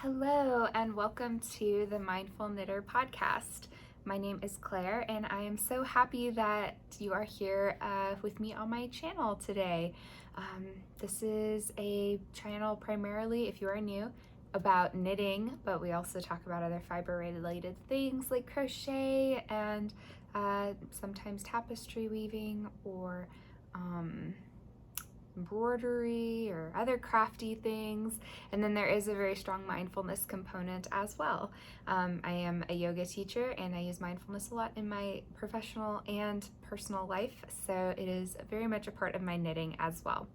Hello and welcome to the Mindful Knitter podcast. My name is Claire and I am so happy that you are here with me on my channel today. This is a channel primarily, if you are new, about knitting, but we also talk about other fiber related things like crochet and sometimes tapestry weaving or embroidery or other crafty things. And then there is a very strong mindfulness component as well. I am a yoga teacher and I use mindfulness a lot in my professional and personal life, so it is very much a part of my knitting as well.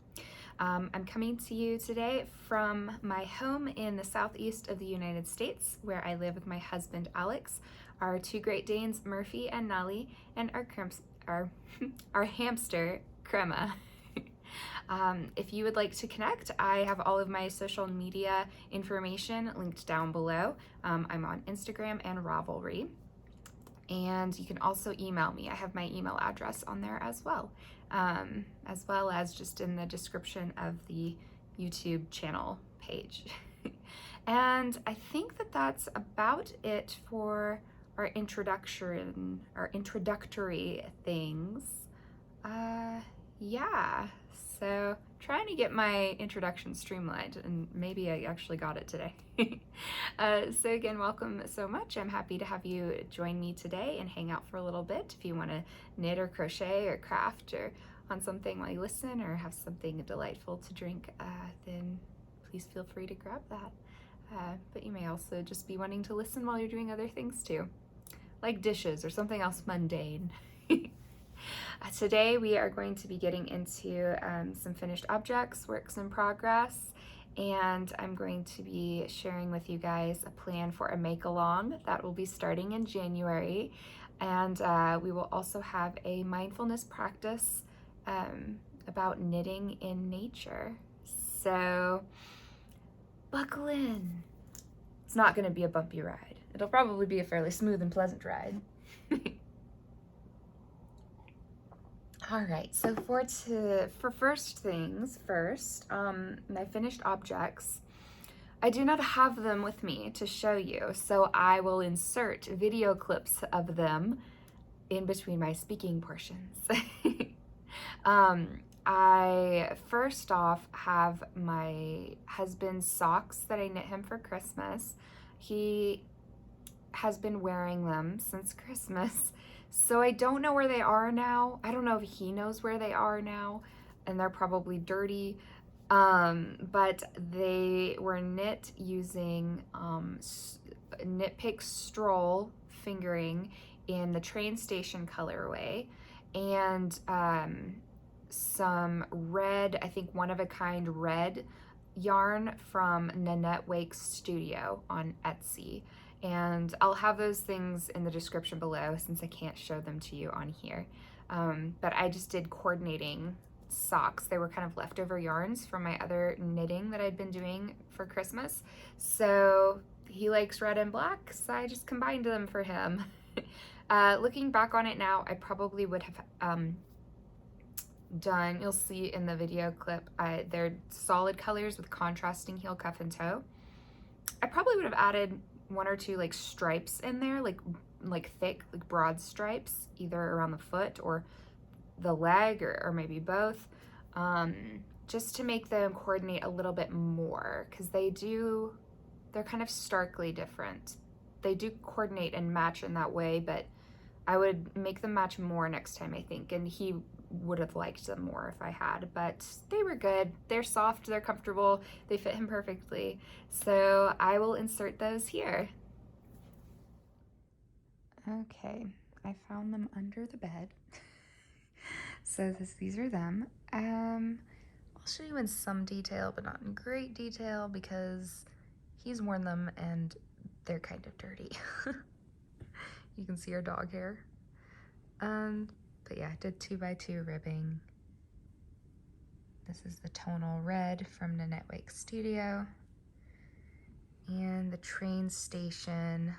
I'm coming to you today from my home in the southeast of the United States, where I live with my husband Alex, our two Great Danes Murphy and Nolly, and our hamster Crema. If you would like to connect, I have all of my social media information linked down below. I'm on Instagram and Ravelry. And you can also email me. I have my email address on there as well as just in the description of the YouTube channel page. And I think that that's about it for our introductory things. Yeah. So trying to get my introduction streamlined, and maybe I actually got it today. So again, welcome so much. I'm happy to have you join me today and hang out for a little bit. If you want to knit or crochet or craft or on something while you listen or have something delightful to drink, then please feel free to grab that. But you may also just be wanting to listen while you're doing other things too, like dishes or something else mundane. Today we are going to be getting into some finished objects, works in progress, and I'm going to be sharing with you guys a plan for a make-along that will be starting in January, and we will also have a mindfulness practice about knitting in nature. So buckle in. It's not going to be a bumpy ride. It'll probably be a fairly smooth and pleasant ride. All right, so for first things first, my finished objects, I do not have them with me to show you, so I will insert video clips of them in between my speaking portions. I first off have my husband's socks that I knit him for Christmas. He has been wearing them since Christmas. So I don't know where they are now. I don't know if he knows where they are now, and they're probably dirty. But they were knit using Knit Pick Stroll fingering in the train station colorway, and some red, I think one of a kind red yarn from Nanette Wake Studio on Etsy. And I'll have those things in the description below since I can't show them to you on here. But I just did coordinating socks. They were kind of leftover yarns from my other knitting that I'd been doing for Christmas. So he likes red and black, so I just combined them for him. Looking back on it now, I probably would have done, you'll see in the video clip, they're solid colors with contrasting heel, cuff, and toe. I probably would have added one or two like stripes in there, like thick, like broad stripes, either around the foot or the leg, or maybe both, just to make them coordinate a little bit more, because they're kind of starkly different. They do coordinate and match in that way, but I would make them match more next time, I think, and he would have liked them more if I had, but they were good. They're soft, they're comfortable, they fit him perfectly. So I will insert those here. Okay, I found them under the bed. So these are them. I'll show you in some detail, but not in great detail because he's worn them and they're kind of dirty. You can see our dog hair. But yeah, I did 2x2 ribbing. This is the tonal red from Nanette Wake Studio. And the train station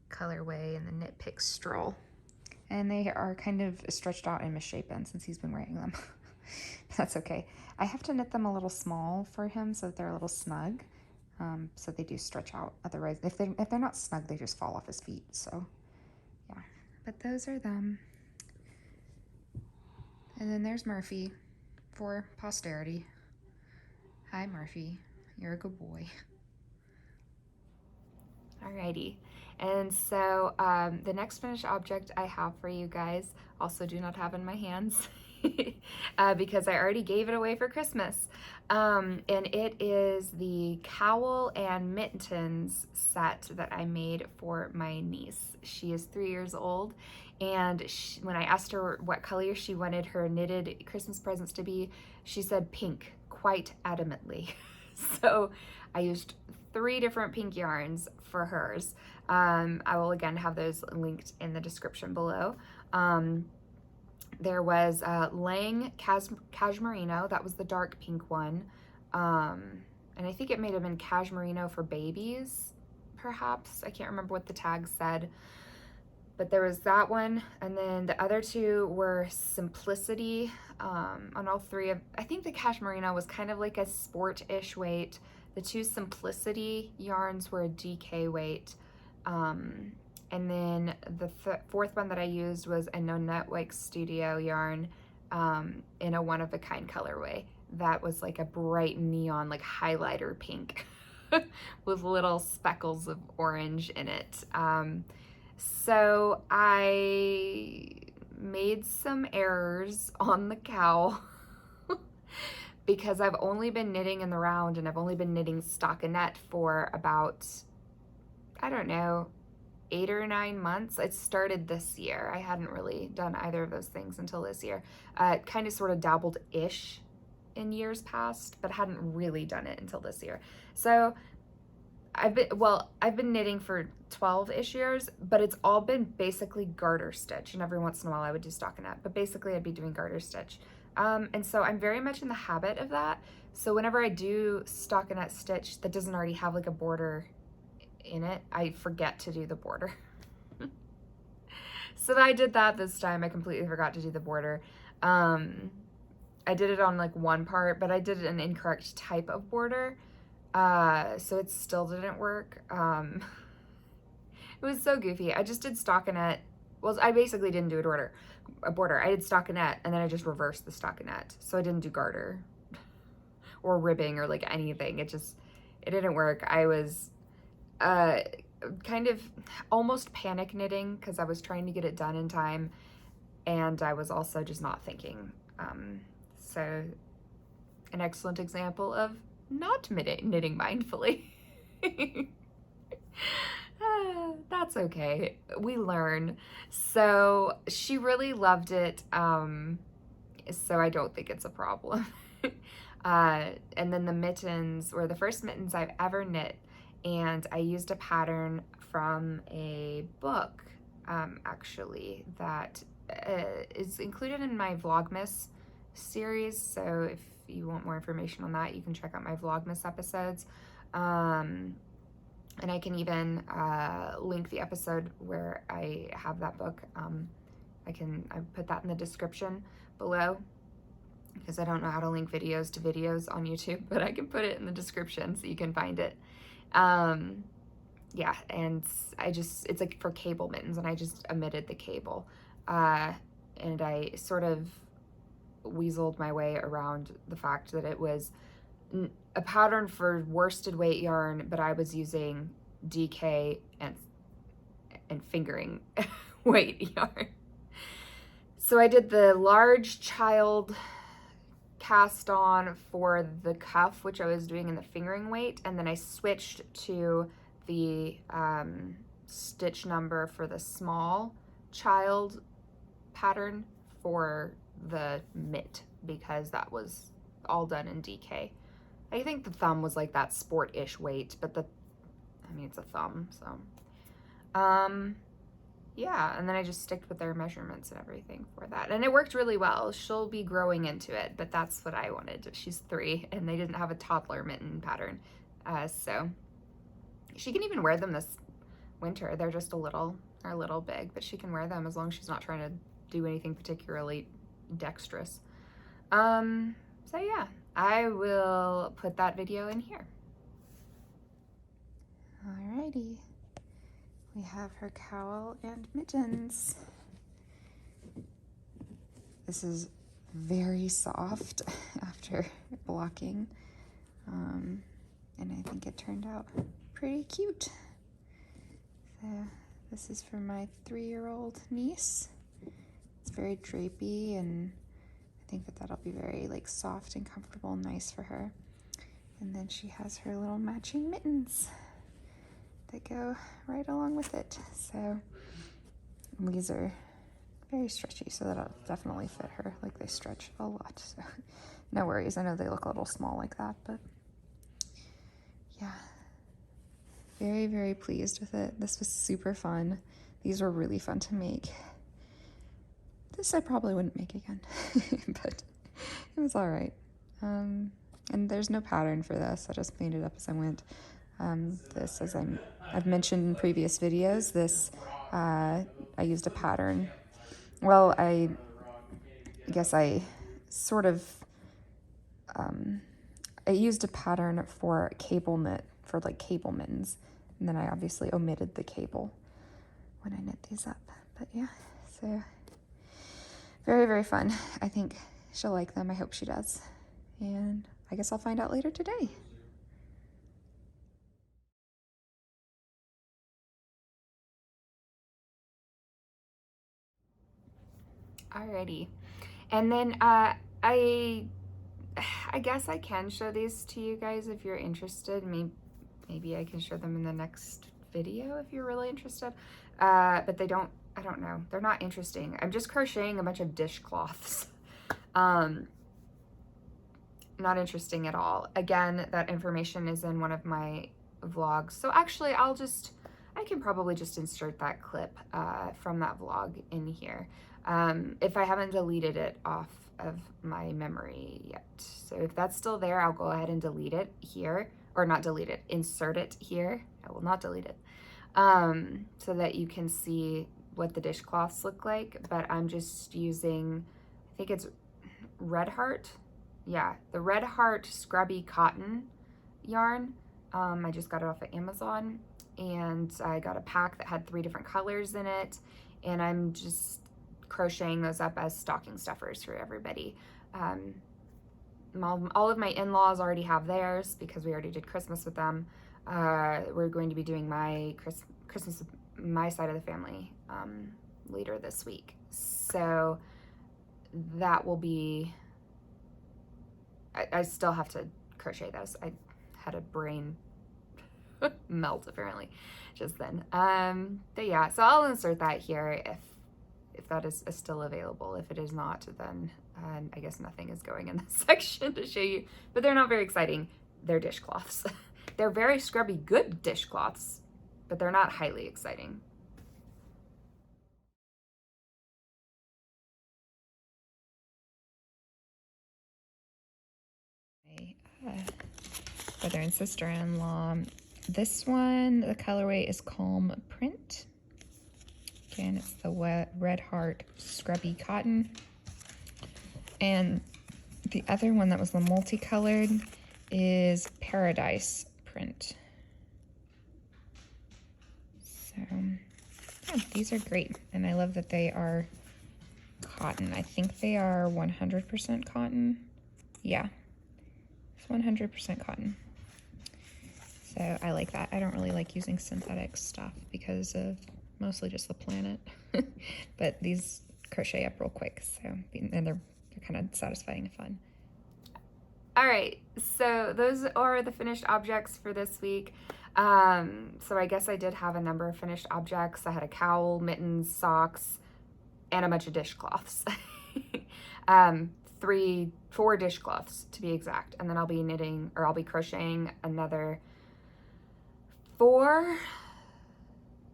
colorway and the Knit Pick Stroll. And they are kind of stretched out and misshapen since he's been wearing them. That's okay. I have to knit them a little small for him so that they're a little snug. So they do stretch out. Otherwise, if they're not snug, they just fall off his feet. So yeah, but those are them. And then there's Murphy for posterity. Hi, Murphy. You're a good boy. Alrighty. And so the next finished object I have for you guys, also do not have in my hands because I already gave it away for Christmas. And it is the Cowl and Mittens Set that I made for my niece. She is 3 years old, and when I asked her what color she wanted her knitted Christmas presents to be, she said pink, quite adamantly. So I used 3 different pink yarns for hers. I will again have those linked in the description below. There was Lang Cashmerino, that was the dark pink one. And I think it may have been Cashmerino for babies, perhaps. I can't remember what the tag said. But there was that one, and then the other 2 were Simplicity on all 3 of, I think the Cashmerino was kind of like a sport-ish weight. The 2 Simplicity yarns were a DK weight. And then the 4th one that I used was a Nanette Wake Studio yarn in a one-of-a-kind colorway. That was like a bright neon, like highlighter pink with little speckles of orange in it. So I made some errors on the cowl because I've only been knitting in the round, and I've only been knitting stockinette for about, I don't know, 8 or 9 months. It started this year. I hadn't really done either of those things until this year. Kind of sort of dabbled-ish in years past, but hadn't really done it until this year. So I've been knitting for 12-ish years, but it's all been basically garter stitch, and every once in a while I would do stockinette, but basically I'd be doing garter stitch. And so I'm very much in the habit of that. So whenever I do stockinette stitch that doesn't already have like a border in it, I forget to do the border. So I did that this time. I completely forgot to do the border. I did it on like one part, but I did an incorrect type of border. So it still didn't work. It was so goofy. I just did stockinette. Well, I basically didn't do a border. I did stockinette, and then I just reversed the stockinette. So I didn't do garter or ribbing or like anything. It didn't work. I was kind of almost panic knitting because I was trying to get it done in time, and I was also just not thinking. So an excellent example of not knitting mindfully. That's okay. We learn. So she really loved it. So I don't think it's a problem. And then the mittens were the first mittens I've ever knit. And I used a pattern from a book, actually, that is included in my Vlogmas series. So if you want more information on that, you can check out my Vlogmas episodes. And I can even link the episode where I have that book. I put that in the description below because I don't know how to link videos to videos on YouTube, but I can put it in the description so you can find it. Yeah, and it's like for cable mittens, and I just omitted the cable. And I sort of weaseled my way around the fact that it was a pattern for worsted weight yarn, but I was using DK and fingering weight yarn. So I did the large child cast on for the cuff, which I was doing in the fingering weight, and then I switched to the stitch number for the small child pattern for the mitt, because that was all done in DK. I think the thumb was like that sport-ish weight, but it's a thumb, so. Yeah, and then I just sticked with their measurements and everything for that. And it worked really well. She'll be growing into it, but that's what I wanted. She's 3, and they didn't have a toddler mitten pattern. So she can even wear them this winter. They're just a little big, but she can wear them as long as she's not trying to do anything particularly dexterous. So yeah, I will put that video in here. Alrighty, we have her cowl and mittens. This is very soft after blocking, and I think it turned out pretty cute. So this is for my 3-year-old niece. It's very drapey, and I think that that'll be very like soft and comfortable and nice for her. And then she has her little matching mittens that go right along with it. So these are very stretchy, so that'll definitely fit her. Like, they stretch a lot, so no worries. I know they look a little small like that, but yeah, very, very pleased with it. This was super fun. These were really fun to make. This I probably wouldn't make again, but it was all right. And there's no pattern for this. I just made it up as I went. This, as I've mentioned in previous videos, this I used a pattern. Well, I guess I sort of I used a pattern for cable knit, for like cable mittens, and then I obviously omitted the cable when I knit these up. But yeah, so very, very fun. I think she'll like them. I hope she does. And I guess I'll find out later today. Alrighty. And then I guess I can show these to you guys if you're interested. Maybe I can show them in the next video if you're really interested. But I don't know. They're not interesting. I'm just crocheting a bunch of dishcloths. Not interesting at all. Again, that information is in one of my vlogs. So actually, I can probably just insert that clip from that vlog in here. If I haven't deleted it off of my memory yet. So if that's still there, I'll go ahead and delete it here, or not delete it, insert it here. I will not delete it, so that you can see what the dishcloths look like. But I'm just using, I think it's Red Heart. Yeah, the Red Heart Scrubby Cotton yarn. I just got it off of Amazon, and I got a pack that had 3 different colors in it, and I'm just crocheting those up as stocking stuffers for everybody. All of my in-laws already have theirs because we already did Christmas with them. We're going to be doing my Christmas with my side of the family later this week. So that will be, I still have to crochet those. I had a brain melt apparently just then. But yeah, so I'll insert that here if that is still available. If it is not, then I guess nothing is going in this section to show you. But they're not very exciting. They're dishcloths. They're very scrubby good dishcloths, but they're not highly exciting. Brother and sister-in-law. This one, the colorway is Calm Print. Again, it's the Red Heart Scrubby Cotton. And the other one that was the multicolored is Paradise Print. So, yeah, these are great. And I love that they are cotton. I think they are 100% cotton. Yeah, it's 100% cotton. So I like that. I don't really like using synthetic stuff because of mostly just the planet. But these crochet up real quick, so, and they're kind of satisfying and fun. All right, so those are the finished objects for this week. So I guess I did have a number of finished objects. I had a cowl, mittens, socks, and a bunch of dishcloths. 4 dishcloths to be exact. And then I'll be knitting, or I'll be crocheting another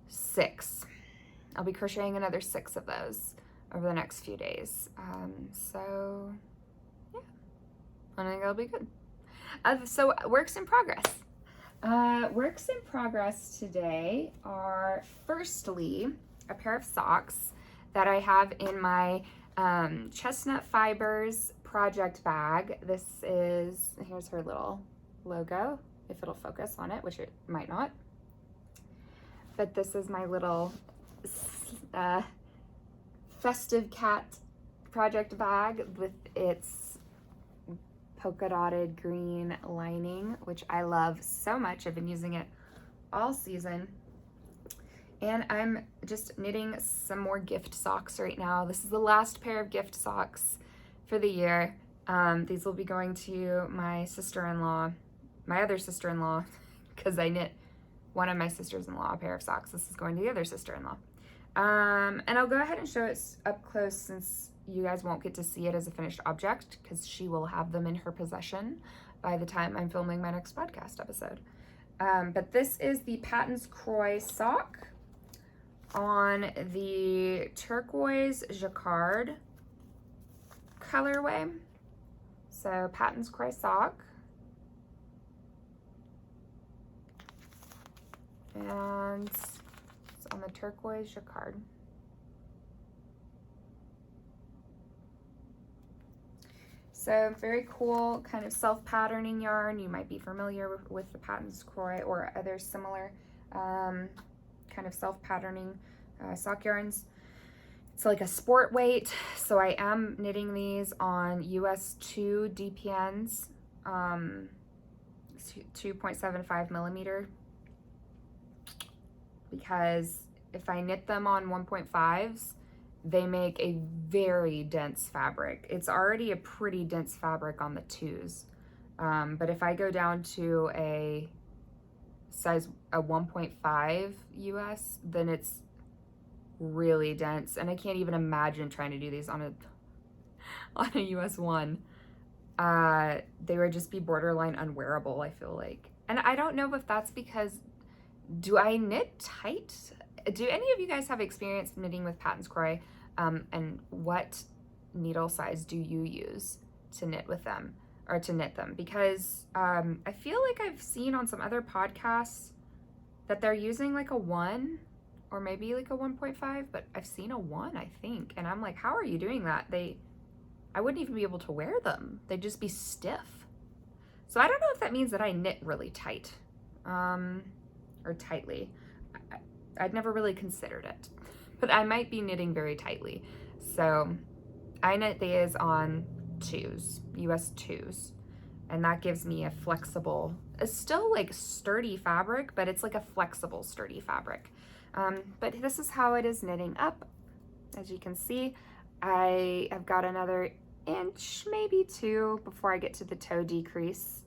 6. I'll be crocheting another 6 of those over the next few days. So yeah, I think that'll be good. So works in progress. Works in progress today are firstly a pair of socks that I have in my Chestnut Fibres project bag. This is, here's her little logo, if it'll focus on it, which it might not. but this is my little festive cat project bag with its polka dotted green lining, which I love so much. I've been using it all season. And I'm just knitting some more gift socks right now. This is the last pair of gift socks for the year. These will be going to my sister-in-law, my other sister-in-law, because I knit one of my sisters-in-law a pair of socks. This is going to the other sister-in-law. And I'll go ahead and show it up close since you guys won't get to see it as a finished object because she will have them in her possession by the time I'm filming my next podcast episode. But this is the Patons Croix sock on the turquoise jacquard colorway. So Patons Croix sock. And it's on the turquoise jacquard. So very cool kind of self-patterning yarn. You might be familiar with the Patons Croix or other similar kind of self-patterning sock yarns. It's like a sport weight. So I am knitting these on US 2 DPNs, 2.75 millimeter, because if I knit them on 1.5s, they make a very dense fabric. It's already a pretty dense fabric on the 2s. But if I go down to a size, a 1.5 US, then it's really dense. And I can't even imagine trying to do these on a US 1. They would just be borderline unwearable, I feel like. And I don't know if that's because, do I knit tight? Do any of you guys have experience knitting with Patons Croix? And what needle size do you use to knit with them or to knit them? Because I feel like I've seen on some other podcasts that they're using like a 1 or maybe like a 1.5, but I've seen a 1, I think. And I'm like, how are you doing that? I wouldn't even be able to wear them. They'd just be stiff. So I don't know if that means that I knit really tight or tightly. I'd never really considered it. But I might be knitting very tightly. So I knit these on 2s, US 2s. And that gives me a flexible, it's still like sturdy fabric, but it's like a flexible, sturdy fabric. But this is how it is knitting up. As you can see, I have got another inch, maybe 2, before I get to the toe decrease.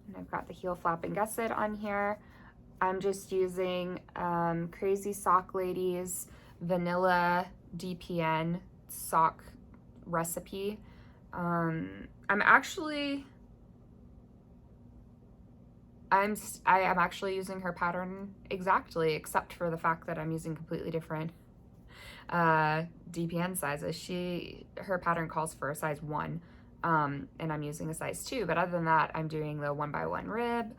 And I've got the heel flap and gusset on here. I'm just using Crazy Sock Lady's vanilla DPN sock recipe. I am actually using her pattern exactly, except for the fact that I'm using completely different DPN sizes. Her pattern calls for a size 1, and I'm using a size 2. But other than that, I'm doing the 1x1 rib.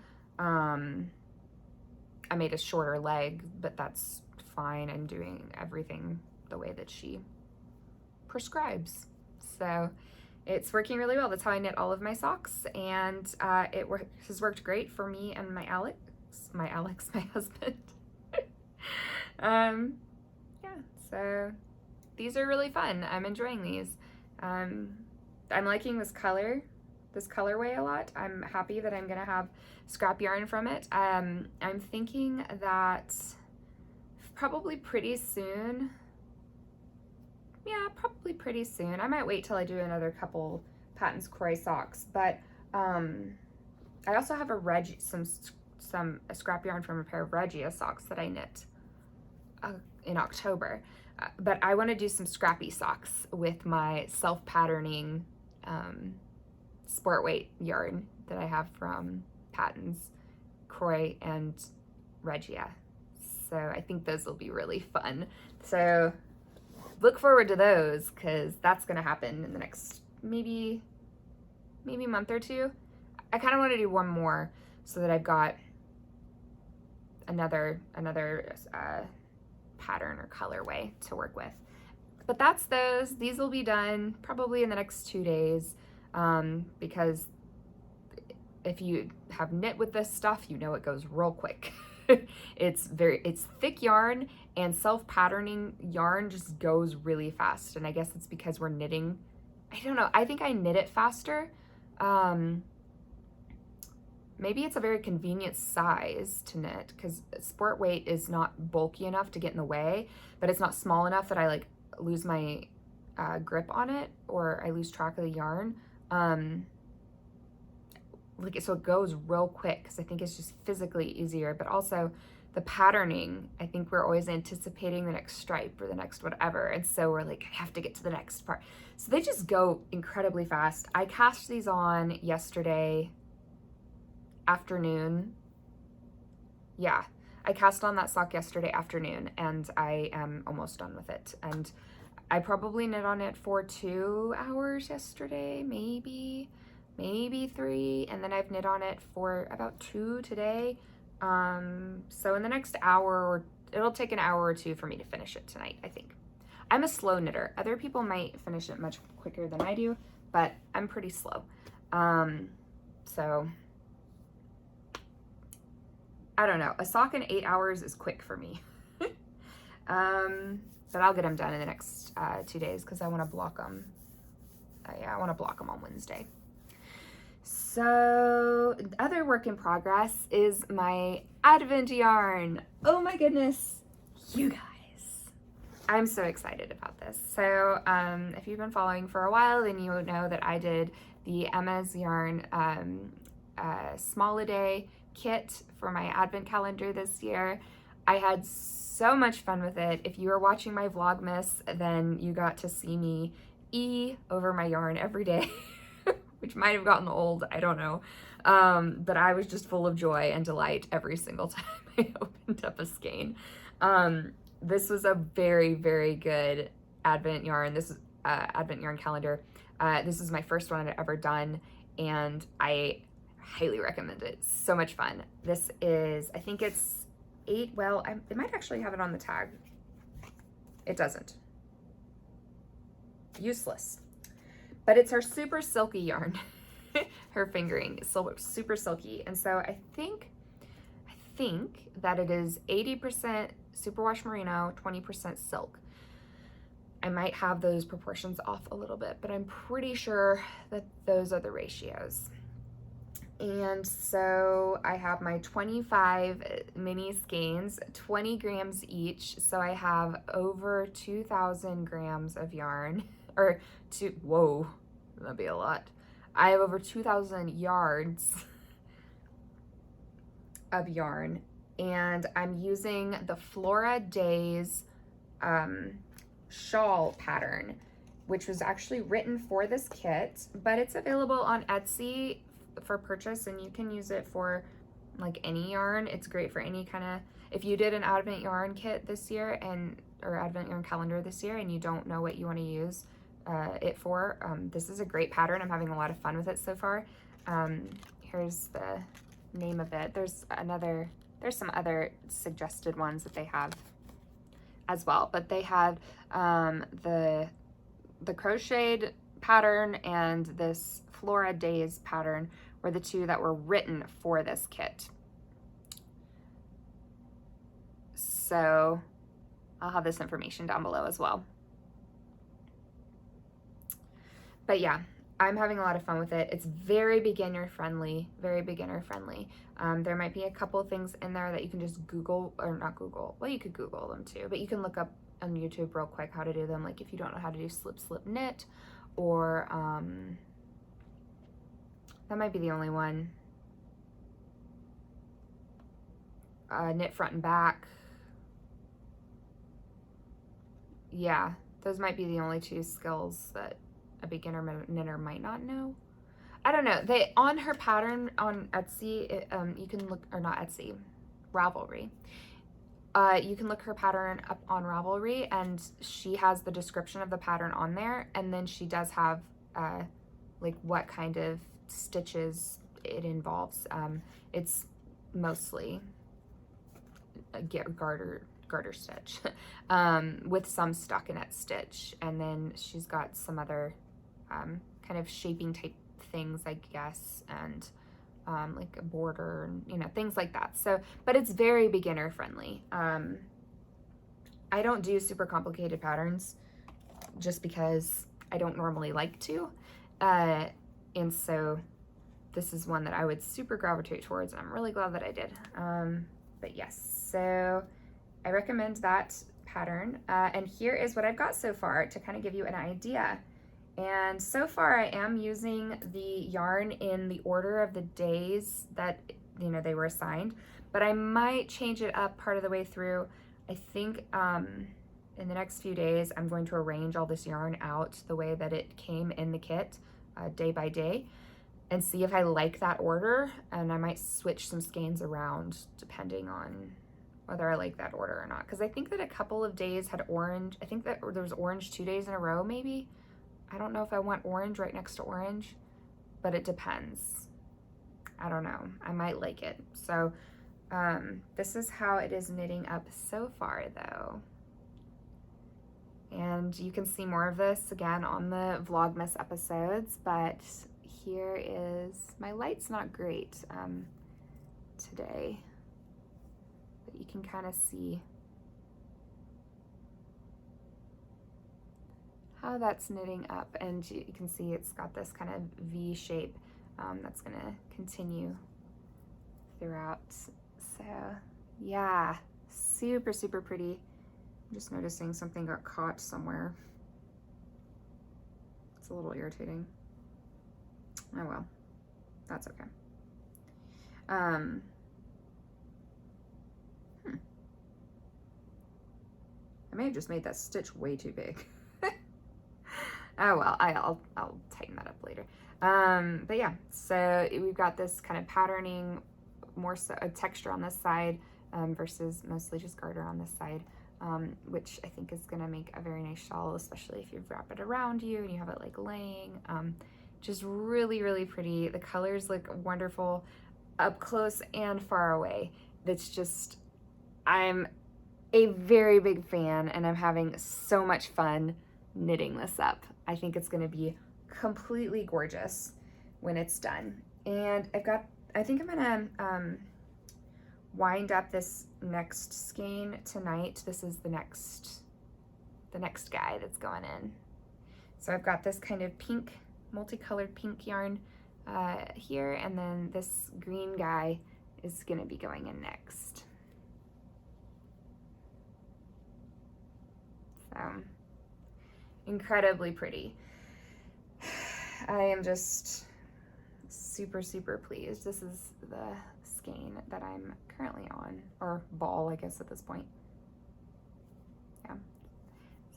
I made a shorter leg, but that's fine. I'm doing everything the way that she prescribes. So it's working really well. That's how I knit all of my socks, and it has worked great for me and my husband. Yeah, so these are really fun. I'm enjoying these. I'm liking this colorway a lot. I'm happy that I'm gonna have scrap yarn from it. I'm thinking that probably pretty soon. Yeah, probably pretty soon. I might wait till I do another couple Patons Croix socks, but I also have a scrap yarn from a pair of Regia socks that I knit in October. But I want to do some scrappy socks with my self-patterning sport weight yarn that I have from Patons Croix and Regia. So I think those will be really fun. So look forward to those, because that's going to happen in the next maybe month or 2. I kind of want to do one more so that I've got another pattern or colorway to work with. But that's those. These will be done probably in the next 2 days, because if you have knit with this stuff, you know it goes real quick. It's thick yarn, and self-patterning yarn just goes really fast. And I guess it's because we're knitting. I don't know. I think I knit it faster. Maybe it's a very convenient size to knit because sport weight is not bulky enough to get in the way, but it's not small enough that I like lose my grip on it or I lose track of the yarn. So it goes real quick because I think it's just physically easier, but also the patterning, I think we're always anticipating the next stripe or the next whatever. And so we're like, I have to get to the next part. So they just go incredibly fast. I cast these on yesterday afternoon. Yeah, I cast on that sock yesterday afternoon and I am almost done with it. And I probably knit on it for 2 hours yesterday, maybe 3, and then I've knit on it for about 2 today. So in the next hour, or it'll take an hour or 2 for me to finish it tonight, I think. I'm a slow knitter. Other people might finish it much quicker than I do, but I'm pretty slow. So I don't know. A sock in 8 hours is quick for me. But I'll get them done in the next 2 days because I want to block them. Yeah, I want to block them on Wednesday. So other work in progress is my Advent yarn. Oh my goodness, you guys. I'm so excited about this. So if you've been following for a while, then you know that I did the Emma's Yarn Smalliday Kit for my Advent calendar this year. I had so much fun with it. If you were watching my Vlogmas, then you got to see me over my yarn every day. Which might have gotten old, I don't know. But I was just full of joy and delight every single time I opened up a skein. This was a very, very good Advent yarn. This is Advent yarn calendar. This is my first one I've ever done, and I highly recommend it. So much fun. This is, I think it's 8, well, it might actually have it on the tag. It doesn't. Useless. But it's her super silky yarn. Her fingering is super silky. And so I think that it is 80% superwash merino, 20% silk. I might have those proportions off a little bit, but I'm pretty sure that those are the ratios. And so I have my 25 mini skeins, 20 grams each. So I have over 2,000 grams of yarn. Whoa, that'd be a lot. I have over 2,000 yards of yarn, and I'm using the Flora Daze shawl pattern, which was actually written for this kit, but it's available on Etsy for purchase, and you can use it for like any yarn. It's great for any kind of, if you did an Advent yarn kit this year or Advent yarn calendar this year and you don't know what you want to use it for, this is a great pattern. I'm having a lot of fun with it so far. Here's the name of it. There's some other suggested ones that they have as well, but they have the crocheted pattern and this Flora Daze pattern were the two that were written for this kit. So I'll have this information down below as well. But yeah, I'm having a lot of fun with it. It's very beginner friendly, very beginner friendly. There might be a couple things in there that you can just Google, or not Google, well, you could Google them too, but you can look up on YouTube real quick how to do them. Like if you don't know how to do slip, slip, knit, or that might be the only one. Knit front and back. Yeah, those might be the only two skills that a beginner knitter might not know. I don't know. On her pattern on Etsy, you can look, or not Etsy, Ravelry. You can look her pattern up on Ravelry, and she has the description of the pattern on there, and then she does have like what kind of stitches it involves. It's mostly a garter stitch with some stockinette stitch, and then she's got some other kind of shaping type things, I guess, and like a border and, you know, things like that. So, but it's very beginner friendly. I don't do super complicated patterns just because I don't normally like to. And so this is one that I would super gravitate towards, and I'm really glad that I did. But yes, so I recommend that pattern. And here is what I've got so far to kind of give you an idea. And so far I am using the yarn in the order of the days that, you know, they were assigned, but I might change it up part of the way through. I think in the next few days, I'm going to arrange all this yarn out the way that it came in the kit, day by day, and see if I like that order. And I might switch some skeins around depending on whether I like that order or not. Because I think that a couple of days had orange. I think that there was orange 2 days in a row, maybe. I don't know if I want orange right next to orange, but it depends. I don't know. I might like it. So this is how it is knitting up so far, though. And you can see more of this again on the Vlogmas episodes, but here is, my light's not great today, but you can kind of see how that's knitting up, and you can see it's got this kind of V shape that's gonna continue throughout. So yeah, super, super pretty. I'm just noticing something got caught somewhere. It's a little irritating. Oh well, that's okay. I may have just made that stitch way too big. Oh well, I'll tighten that up later. But yeah, so we've got this kind of patterning, more so a texture on this side versus mostly just garter on this side, which I think is gonna make a very nice shawl, especially if you wrap it around you and you have it like laying. Just really, really pretty. The colors look wonderful up close and far away. That's just, I'm a very big fan, and I'm having so much fun knitting this up. I think it's gonna be completely gorgeous when it's done. And I think I'm gonna wind up this next skein tonight. This is the next guy that's going in. So I've got this kind of pink, multicolored pink yarn here, and then this green guy is gonna be going in next. So incredibly pretty. I am just super, super pleased. This is the skein that I'm currently on, or ball, I guess, at this point. Yeah,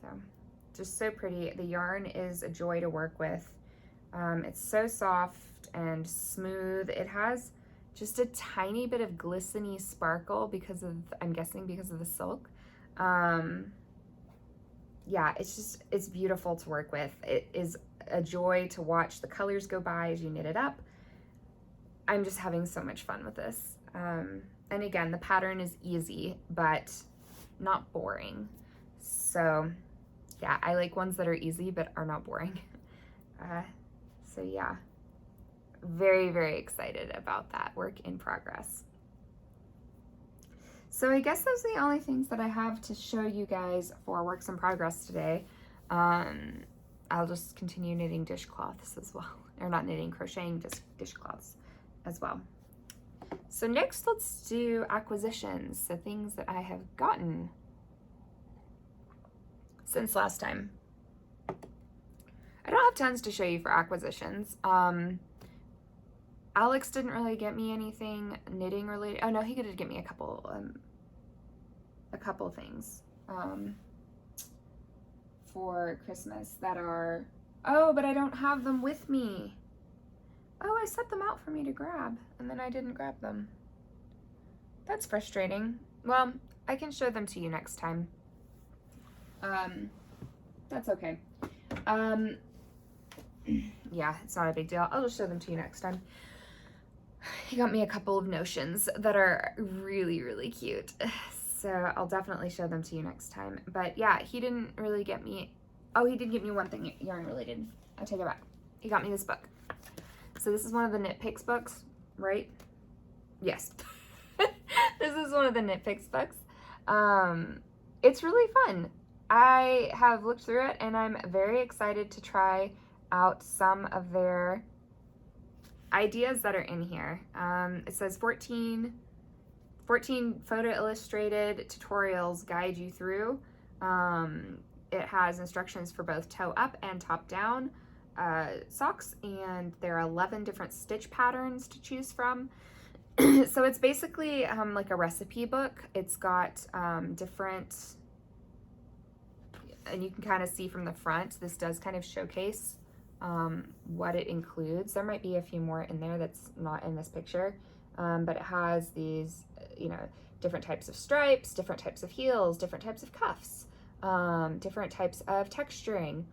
so just so pretty. The yarn is a joy to work with. It's so soft and smooth. It has just a tiny bit of glistening sparkle because of, I'm guessing because of the silk. Yeah, it's beautiful to work with. It is a joy to watch the colors go by as you knit it up. I'm just having so much fun with this. And again, the pattern is easy, but not boring. So yeah, I like ones that are easy, but are not boring. So yeah, very, very excited about that work in progress. So I guess those are the only things that I have to show you guys for works in progress today. I'll just continue knitting dishcloths as well, or not knitting, crocheting dishcloths as well. So next, let's do acquisitions, so things that I have gotten since last time. I don't have tons to show you for acquisitions. Alex didn't really get me anything knitting related. Oh no, he did get me a couple things for Christmas that are, oh, but I don't have them with me. Oh, I set them out for me to grab, and then I didn't grab them. That's frustrating. Well, I can show them to you next time. That's okay. Yeah, it's not a big deal. I'll just show them to you next time. He got me a couple of notions that are really, really cute. So I'll definitely show them to you next time. But yeah, he didn't really get me, oh, he did get me one thing yarn related. I take it back. He got me this book. So this is one of the Knit Picks books. right? Yes. This is one of the Knit Picks books. It's really fun. I have looked through it and I'm very excited to try out some of their ideas that are in here. It says 14 photo illustrated tutorials guide you through. It has instructions for both toe up and top down socks, and there are 11 different stitch patterns to choose from. So it's basically like a recipe book. It's got different, and you can kind of see from the front, this does kind of showcase what it includes. There might be a few more in there that's not in this picture, but it has these, you know, different types of stripes, different types of heels, different types of cuffs, different types of texturing.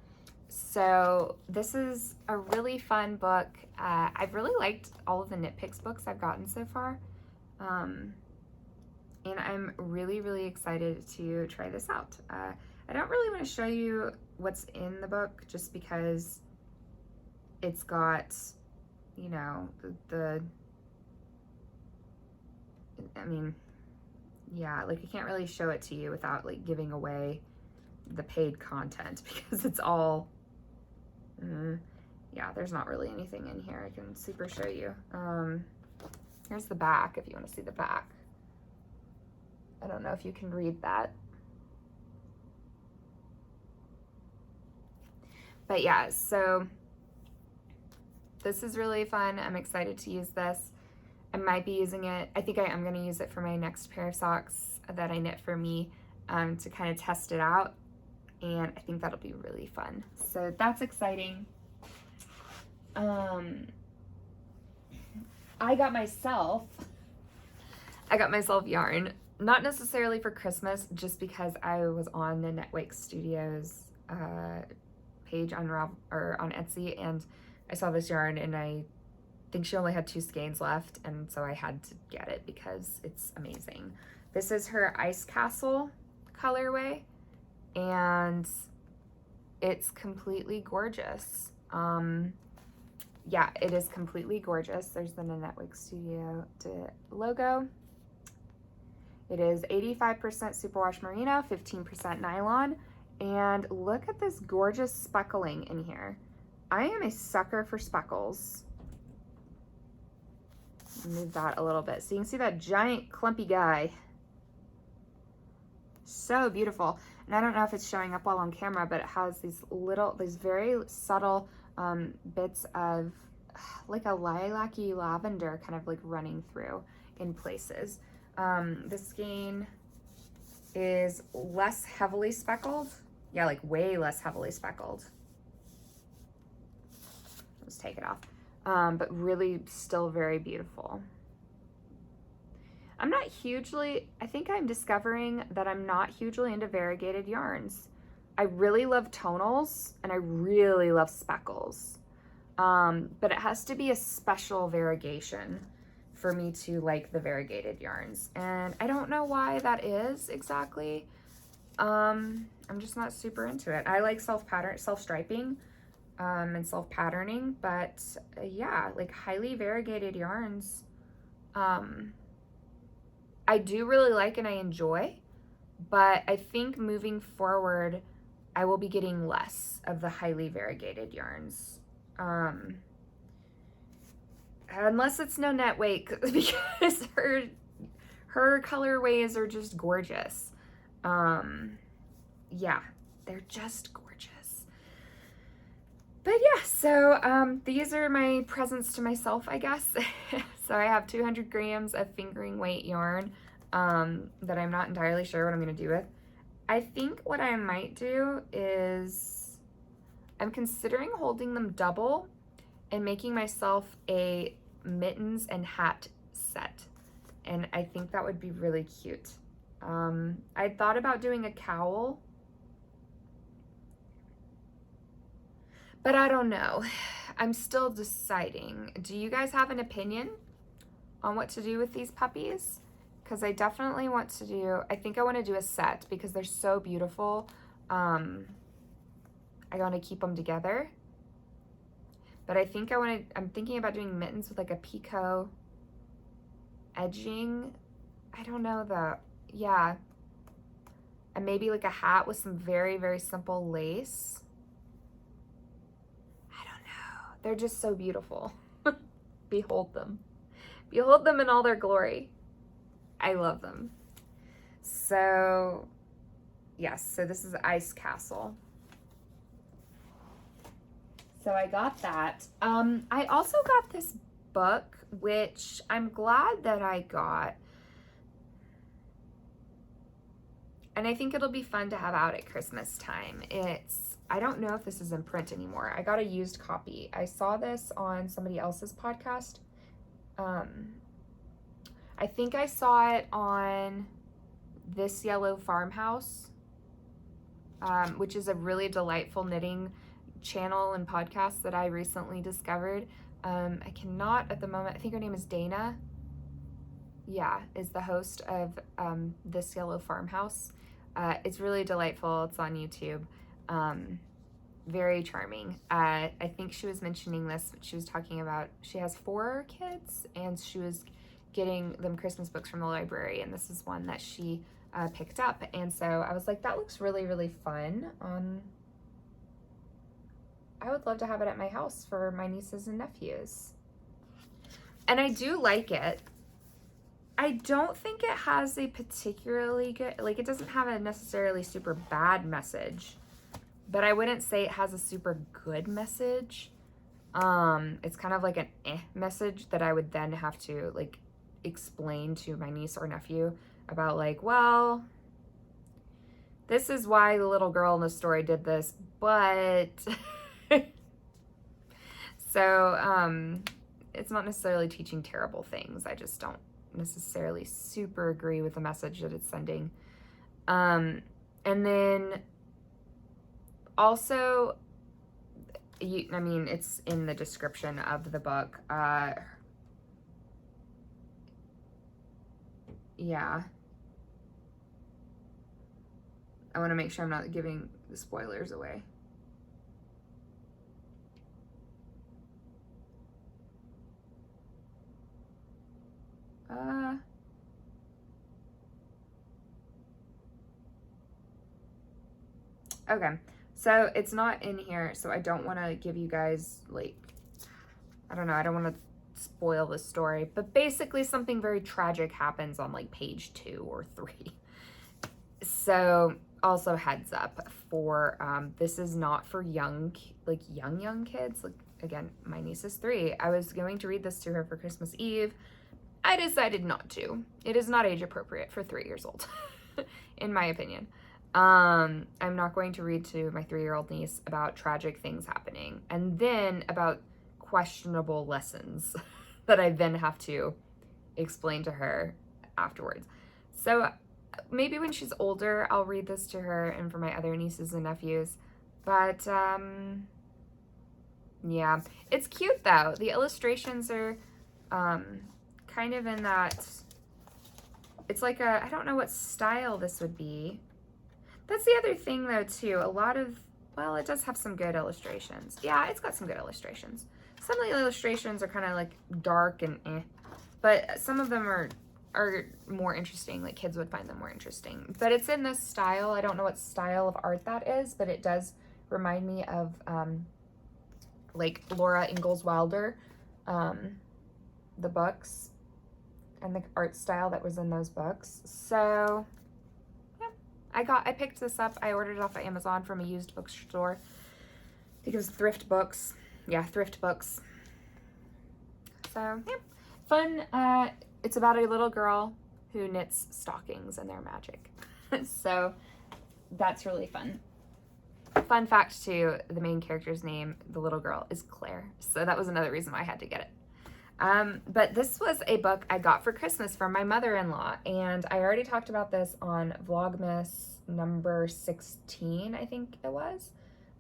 So this is a really fun book. I've really liked all of the Knit Picks books I've gotten so far. And I'm really, really excited to try this out. I don't really want to show you what's in the book just because it's got, you know, I mean, yeah, like I can't really show it to you without like giving away the paid content because it's all, yeah, there's not really anything in here I can super show you. Here's the back if you want to see the back. I don't know if you can read that. But yeah, so this is really fun. I'm excited to use this. I might be using it. I think I am going to use it for my next pair of socks that I knit for me to kind of test it out. And I think that'll be really fun. So that's exciting. I got myself yarn, not necessarily for Christmas, just because I was on Nanette Wake Studio's page on Etsy, and I saw this yarn, and I think she only had 2 skeins left, and so I had to get it because it's amazing. This is her Ice Castle colorway, and it's completely gorgeous. Yeah, it is completely gorgeous. There's the Nanette Wake Studio logo. It is 85% superwash merino, 15% nylon, and look at this gorgeous speckling in here. I am a sucker for speckles. Move that a little bit so you can see that giant clumpy guy. So beautiful. And I don't know if it's showing up well on camera, but it has these very subtle bits of like a lilac-y lavender kind of like running through in places. The skein is less heavily speckled. Yeah, like way less heavily speckled. Let's take it off. But really still very beautiful. I think I'm discovering that I'm not hugely into variegated yarns. I really love tonals and I really love speckles. But it has to be a special variegation for me to like the variegated yarns. And I don't know why that is exactly. I'm just not super into it. I like self-striping and self-patterning, but yeah, like highly variegated yarns, I do really like and I enjoy, but I think moving forward, I will be getting less of the highly variegated yarns. Unless it's Nanette Wake, because her colorways are just gorgeous. Yeah, they're just gorgeous. But yeah, so these are my presents to myself, I guess. So I have 200 grams of fingering weight yarn that I'm not entirely sure what I'm going to do with. I think what I might do is I'm considering holding them double and making myself a mittens and hat set. And I think that would be really cute. I thought about doing a cowl, but I don't know. I'm still deciding. Do you guys have an opinion on what to do with these puppies? Because I definitely want to do, I think I want to do a set because they're so beautiful. I want to keep them together. But I think I'm thinking about doing mittens with like a picot edging. I don't know yeah. And maybe like a hat with some very, very simple lace. I don't know. They're just so beautiful. Behold them. Behold them in all their glory. I love them. So, yes, so this is Ice Castle. So I got that. I also got this book, which I'm glad that I got. And I think it'll be fun to have out at Christmas time. I don't know if this is in print anymore. I got a used copy. I saw this on somebody else's podcast. I think I saw it on This Yellow Farmhouse, which is a really delightful knitting channel and podcast that I recently discovered. I cannot at the moment, I think her name is Dana. Yeah, is the host of This Yellow Farmhouse. It's really delightful. It's on YouTube. Very charming. I think she was mentioning this. She was talking about, she has 4 kids and she was getting them Christmas books from the library, and this is one that she picked up. And so I was like, that looks really, really fun. I would love to have it at my house for my nieces and nephews. And I do like it. I don't think it has a particularly good, like it doesn't have a necessarily super bad message, but I wouldn't say it has a super good message. It's kind of like an message that I would then have to like explain to my niece or nephew about, like, well, this is why the little girl in the story did this, but so it's not necessarily teaching terrible things. I just don't necessarily super agree with the message that it's sending. And then also, I mean, it's in the description of the book. Yeah. I want to make sure I'm not giving the spoilers away. Okay, so it's not in here, so I don't want to give you guys, like, I don't know, I don't want to spoil the story, but basically something very tragic happens on like page 2 or 3. So also heads up for, this is not for young kids. Like, again, my niece is 3. I was going to read this to her for Christmas Eve. I decided not to. It is not age appropriate for 3 years old, in my opinion. I'm not going to read to my 3-year-old niece about tragic things happening and then about questionable lessons that I then have to explain to her afterwards. So maybe when she's older, I'll read this to her and for my other nieces and nephews. But yeah, it's cute though. The illustrations are kind of in that, it's like a, I don't know what style this would be. That's the other thing though too, a lot of, well, it does have some good illustrations. Yeah, it's got some good illustrations. Some of the illustrations are kind of like dark and but some of them are more interesting, like kids would find them more interesting. But it's in this style. I don't know what style of art that is, but it does remind me of like Laura Ingalls Wilder, the books and the art style that was in those books. So yeah, I picked this up. I ordered it off of Amazon from a used bookstore. I think it was Thrift Books. Yeah, Thrift Books. So yeah, fun. It's about a little girl who knits stockings and they're magic. So that's really fun. Fun fact too, the main character's name, the little girl, is Claire. So that was another reason why I had to get it. But this was a book I got for Christmas from my mother-in-law, and I already talked about this on Vlogmas number 16, I think it was.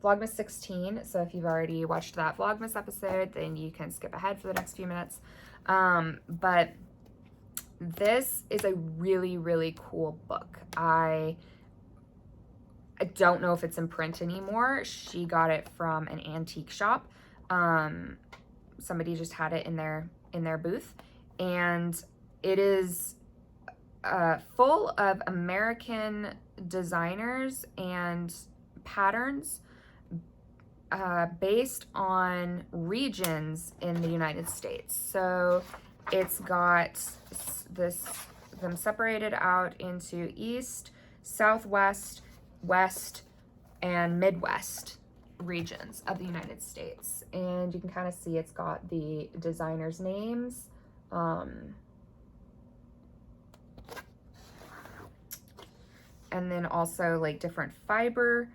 Vlogmas 16, so if you've already watched that Vlogmas episode, then you can skip ahead for the next few minutes. But this is a really, really cool book. I don't know if it's in print anymore. She got it from an antique shop. Somebody just had it in their booth, and it is full of American designers and patterns based on regions in the United States. So it's got them separated out into East, Southwest, West, and Midwest regions of the United States. And you can kind of see it's got the designers' names. And then also like different fiber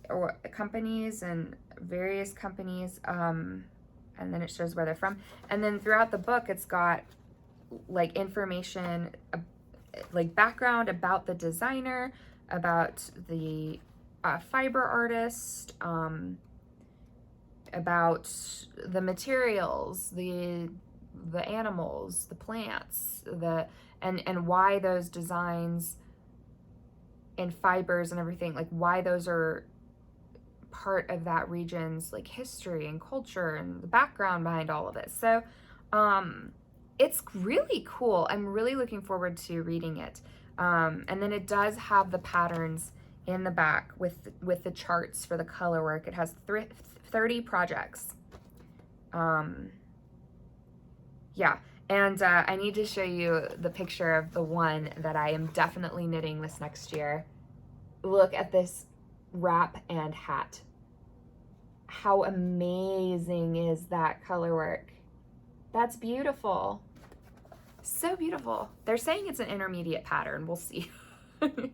or companies and various companies. And then it shows where they're from. And then throughout the book, it's got like information, like background about the designer, about the fiber artist, about the materials, the animals, the plants, and why those designs and fibers and everything, like why those are part of that region's like history and culture and the background behind all of it. So it's really cool. I'm really looking forward to reading it. And then it does have the patterns in the back with the charts for the color work. It has 30 projects. Yeah, and I need to show you the picture of the one that I am definitely knitting this next year. Look at this wrap and hat. How amazing is that color work? That's beautiful. So beautiful. They're saying it's an intermediate pattern. We'll see. Because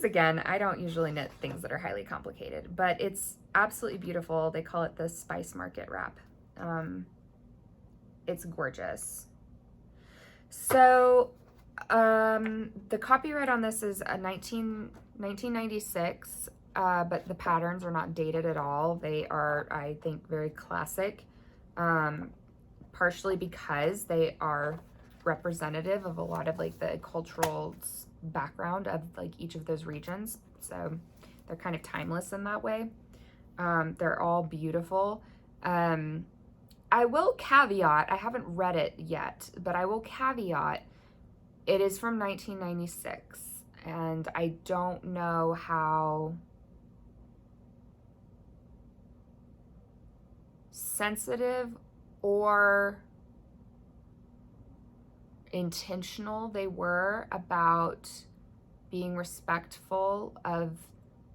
again, I don't usually knit things that are highly complicated, but it's absolutely beautiful. They call it the Spice Market wrap. It's gorgeous. So the copyright on this is 1996, but the patterns are not dated at all. They are, I think, very classic, partially because they are representative of a lot of like the cultural background of like each of those regions. So they're kind of timeless in that way. They're all beautiful. I will caveat, I haven't read it yet, but I will caveat, it is from 1996, and I don't know how sensitive or intentional they were about being respectful of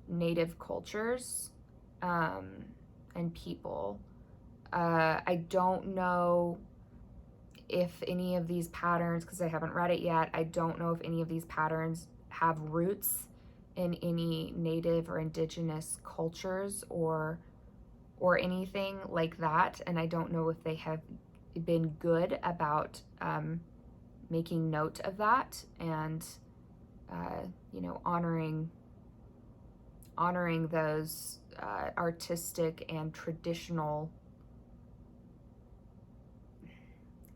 Native cultures and people. I don't know if any of these patterns, because I haven't read it yet, I don't know if any of these patterns have roots in any Native or Indigenous cultures or anything like that. And I don't know if they have been good about making note of that and, you know, honoring those artistic and traditional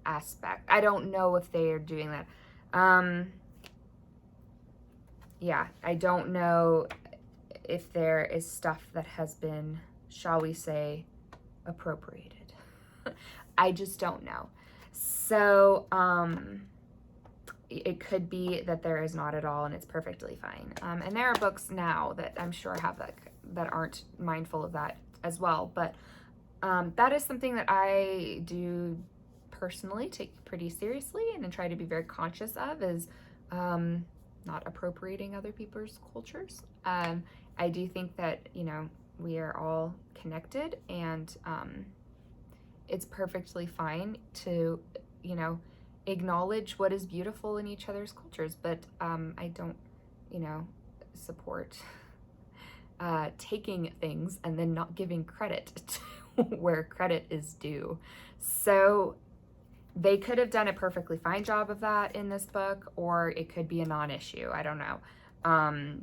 aspect. I don't know if they are doing that. Yeah, I don't know if there is stuff that has been, shall we say, appropriated. I just don't know. So it could be that there is not at all, and it's perfectly fine. And there are books now that I'm sure have that aren't mindful of that as well. But that is something that I do personally take pretty seriously and try to be very conscious of, is not appropriating other people's cultures. I do think that, you know, we are all connected, and it's perfectly fine to, you know, acknowledge what is beautiful in each other's cultures, but I don't, you know, support taking things and then not giving credit to where credit is due. So they could have done a perfectly fine job of that in this book, or it could be a non-issue. I don't know.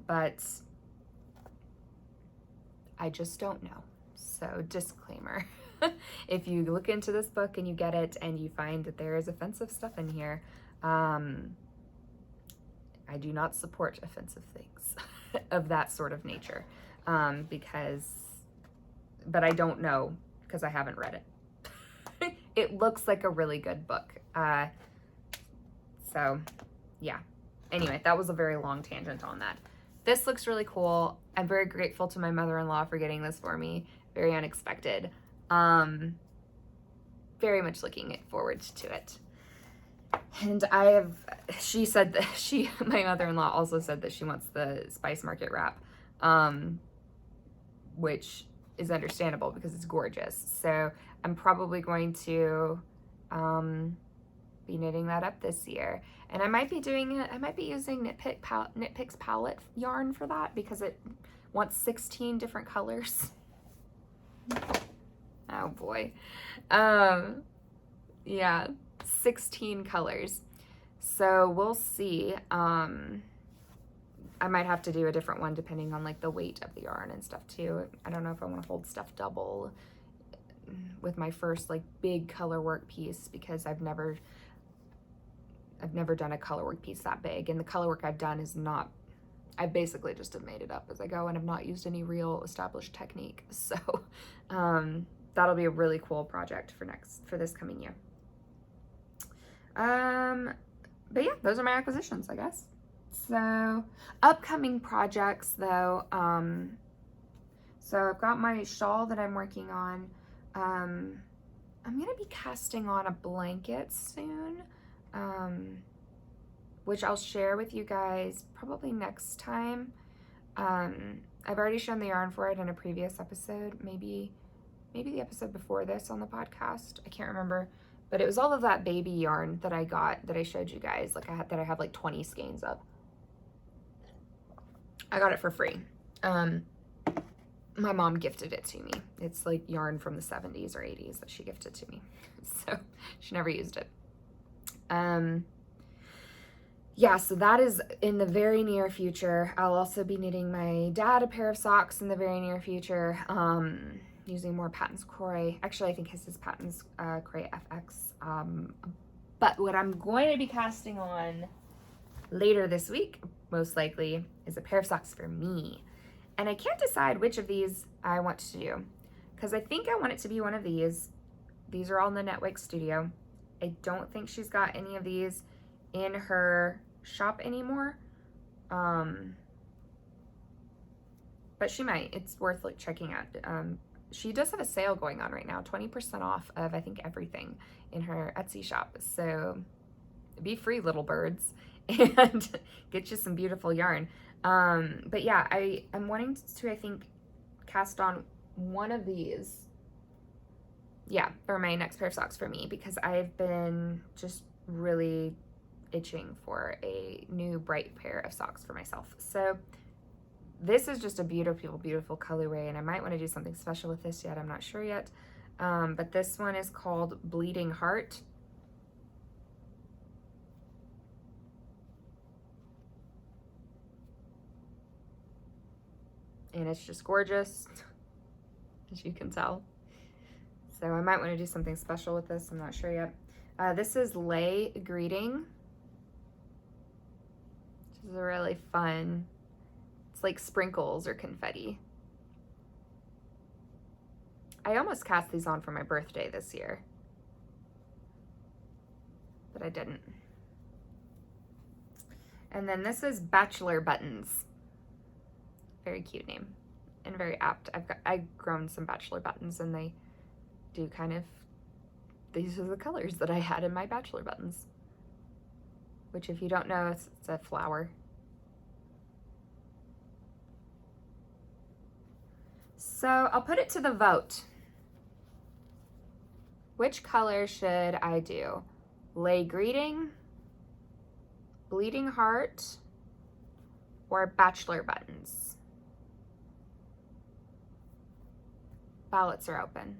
But I just don't know. So disclaimer. If you look into this book and you get it and you find that there is offensive stuff in here, I do not support offensive things of that sort of nature, but I don't know because I haven't read it. It looks like a really good book. So yeah, anyway, that was a very long tangent on that. This looks really cool. I'm very grateful to my mother-in-law for getting this for me. Very unexpected. Very much looking forward to it. And she said that my mother-in-law also said that she wants the Spice Market wrap, which is understandable because it's gorgeous. So I'm probably going to be knitting that up this year. And I might be using Knitpicks palette yarn for that because it wants 16 different colors. Oh boy. Yeah, 16 colors. So we'll see. I might have to do a different one depending on like the weight of the yarn and stuff too. I don't know if I want to hold stuff double with my first like big color work piece because I've never done a color work piece that big, and the color work I've done is not, I basically just have made it up as I go and have not used any real established technique. So that'll be a really cool project for this coming year. But yeah, those are my acquisitions, I guess. So upcoming projects though, so I've got my shawl that I'm working on. I'm gonna be casting on a blanket soon, which I'll share with you guys probably next time. I've already shown the yarn for it in a previous episode, maybe the episode before this on the podcast. I can't remember, but it was all of that baby yarn that I got that I showed you guys. Like I have like 20 skeins of. I got it for free. My mom gifted it to me. It's like yarn from the 70s or 80s that she gifted to me. So she never used it. Yeah, so that is in the very near future. I'll also be knitting my dad a pair of socks in the very near future, using more Patons Croy. Actually, I think his is Patons Croy FX. But what I'm going to be casting on later this week, most likely, is a pair of socks for me. And I can't decide which of these I want to do, because I think I want it to be one of these. These are all Nanette Wake Studio. I don't think she's got any of these in her shop anymore. But she might. It's worth like checking out. She does have a sale going on right now, 20% off of I think everything in her Etsy shop. So be free, little birds, and get you some beautiful yarn. But yeah, I'm wanting to, I think, cast on one of these. Yeah, for my next pair of socks for me, because I've been just really itching for a new bright pair of socks for myself. So this is just a beautiful, beautiful colorway, and I might want to do something special with this yet. I'm not sure yet. But this one is called Bleeding Heart. And it's just gorgeous, as you can tell. So I might want to do something special with this. I'm not sure yet. This is Lay Greeting, which is a really fun, it's like sprinkles or confetti. I almost cast these on for my birthday this year, but I didn't. And then this is Bachelor Buttons. Very cute name and very apt. I've grown some Bachelor Buttons, and they do kind of, these are the colors that I had in my Bachelor Buttons, which if you don't know, it's a flower. So I'll put it to the vote. Which color should I do? Lay Greeting, Bleeding Heart, or Bachelor Buttons? Ballots are open.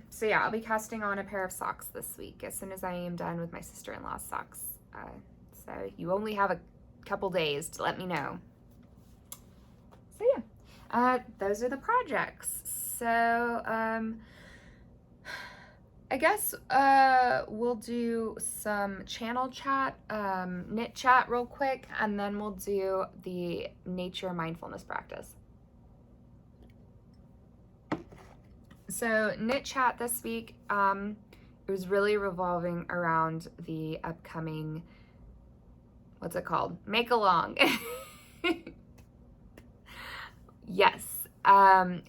So yeah, I'll be casting on a pair of socks this week as soon as I am done with my sister-in-law's socks. So you only have a couple days to let me know. So yeah, those are the projects. So I guess we'll do some channel chat, knit chat real quick, and then we'll do the nature mindfulness practice. So knit chat this week it was really revolving around the upcoming, what's it called? Make-Along. Yes,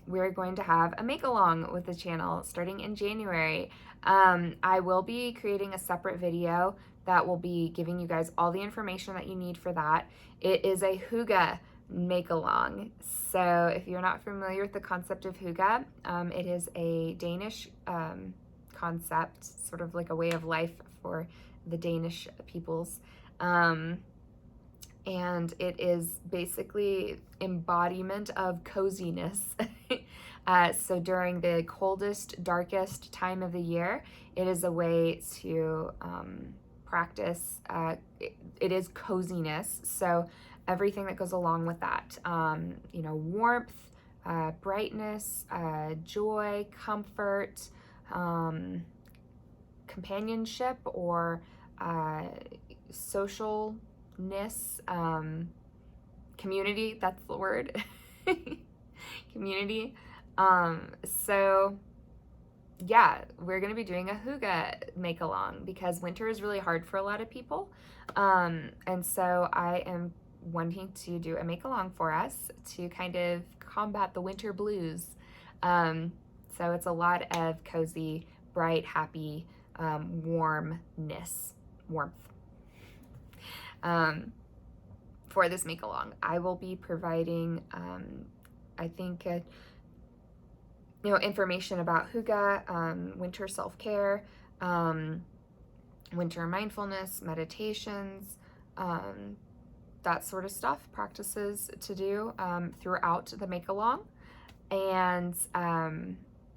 we're going to have a make-along with the channel starting in January. I will be creating a separate video that will be giving you guys all the information that you need for that. It is a Hygge Make-Along. So if you're not familiar with the concept of Hygge, it is a Danish concept, sort of like a way of life for the Danish peoples. And it is basically embodiment of coziness. So during the coldest, darkest time of the year, it is a way to practice, it is coziness. So everything that goes along with that, you know, warmth, brightness, joy, comfort, companionship, or socialness, community, that's the word. Community. So yeah, we're going to be doing a Hygge Make-Along because winter is really hard for a lot of people. And so I am wanting to do a make-along for us to kind of combat the winter blues. So it's a lot of cozy, bright, happy, warmth for this make-along. I will be providing, I think, you know, information about Hygge, winter self-care, winter mindfulness, meditations, that sort of stuff, practices to do throughout the make-along. And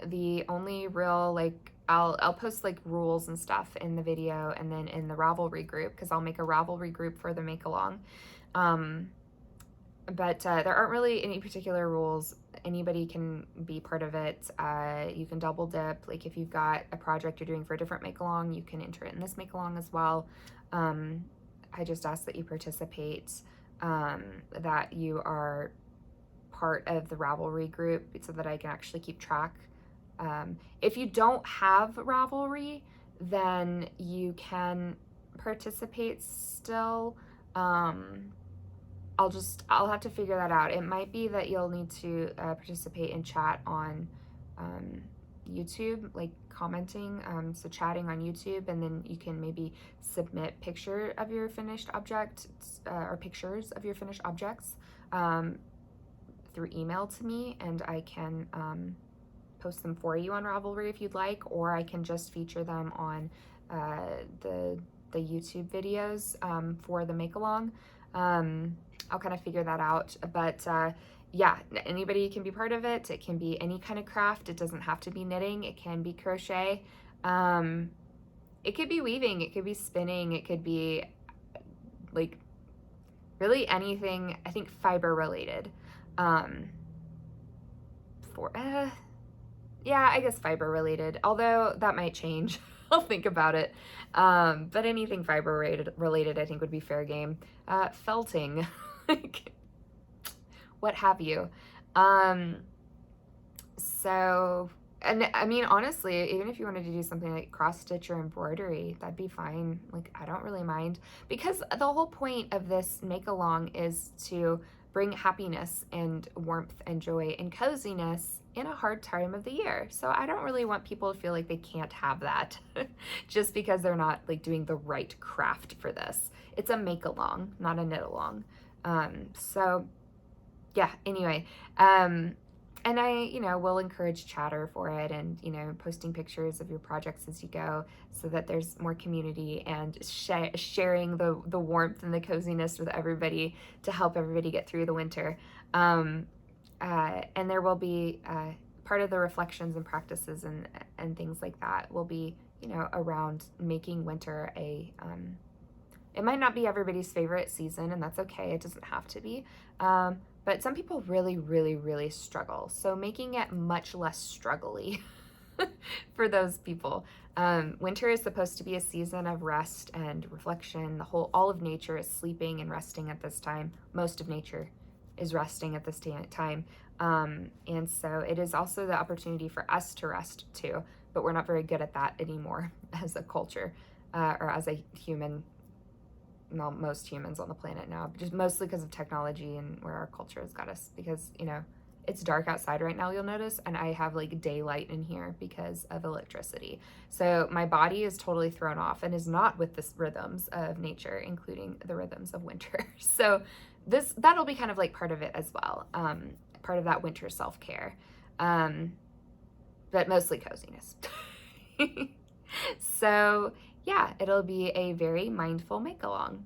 the only real, like, I'll post like rules and stuff in the video and then in the Ravelry group, because I'll make a Ravelry group for the make-along. But there aren't really any particular rules. Anybody can be part of it. You can double dip. Like if you've got a project you're doing for a different make-along, you can enter it in this make-along as well. I just ask that you participate, that you are part of the Ravelry group so that I can actually keep track. If you don't have Ravelry, then you can participate still. I'll have to figure that out. It might be that you'll need to participate in chat on YouTube, like commenting, so chatting on YouTube, and then you can maybe submit picture of your finished object or pictures of your finished objects through email to me, and I can post them for you on Ravelry if you'd like, or I can just feature them on the YouTube videos for the make-along. I'll kind of figure that out, but yeah, anybody can be part of it. It can be any kind of craft. It doesn't have to be knitting. It can be crochet. It could be weaving. It could be spinning. It could be like really anything, I think fiber related. Yeah, I guess fiber related, although that might change. I'll think about it. But anything fiber related, I think would be fair game. Felting, like, what have you. So, and I mean, honestly, even if you wanted to do something like cross stitch or embroidery, that'd be fine. Like, I don't really mind, because the whole point of this make-along is to bring happiness and warmth and joy and coziness in a hard time of the year. So I don't really want people to feel like they can't have that just because they're not like doing the right craft for this. It's a make-along, not a knit-along. So yeah, anyway, and I, you know, will encourage chatter for it, and, you know, posting pictures of your projects as you go so that there's more community and sharing the warmth and the coziness with everybody to help everybody get through the winter. And there will be part of the reflections and practices and things like that will be, you know, around making winter a, it might not be everybody's favorite season, and that's okay. It doesn't have to be. But some people really, really, really struggle. So making it much less struggly for those people. Winter is supposed to be a season of rest and reflection. All of nature is sleeping and resting at this time. Most of nature is resting at this time. And so it is also the opportunity for us to rest too, but we're not very good at that anymore as a culture, or as a human. Well, most humans on the planet now, just mostly because of technology and where our culture has got us, because, you know, it's dark outside right now, you'll notice, and I have like daylight in here because of electricity. So my body is totally thrown off and is not with the rhythms of nature, including the rhythms of winter. So that'll be kind of like part of it as well, part of that winter self-care, but mostly coziness. So yeah, it'll be a very mindful make-along.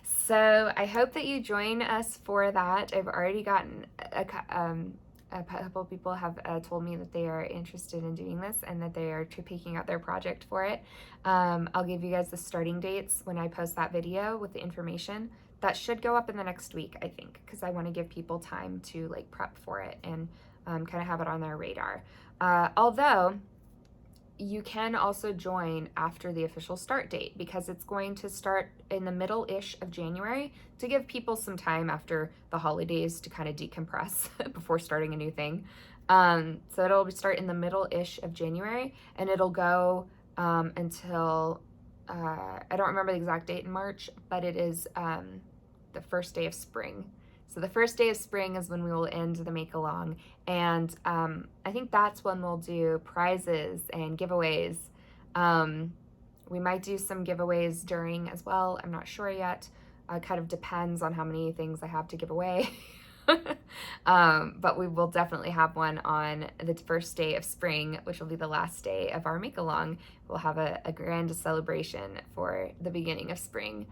So I hope that you join us for that. I've already gotten a couple of people have told me that they are interested in doing this and that they are picking out their project for it. I'll give you guys the starting dates when I post that video with the information. That should go up in the next week, I think, because I want to give people time to like prep for it and kind of have it on their radar. Although you can also join after the official start date, because it's going to start in the middle-ish of January to give people some time after the holidays to kind of decompress before starting a new thing. So it'll start in the middle-ish of January, and it'll go until, I don't remember the exact date in March, but it is the first day of spring. So the first day of spring is when we will end the make-along, and I think that's when we'll do prizes and giveaways. We might do some giveaways during as well. I'm not sure yet. Kind of depends on how many things I have to give away. But we will definitely have one on the first day of spring, which will be the last day of our make-along. We'll have a grand celebration for the beginning of spring.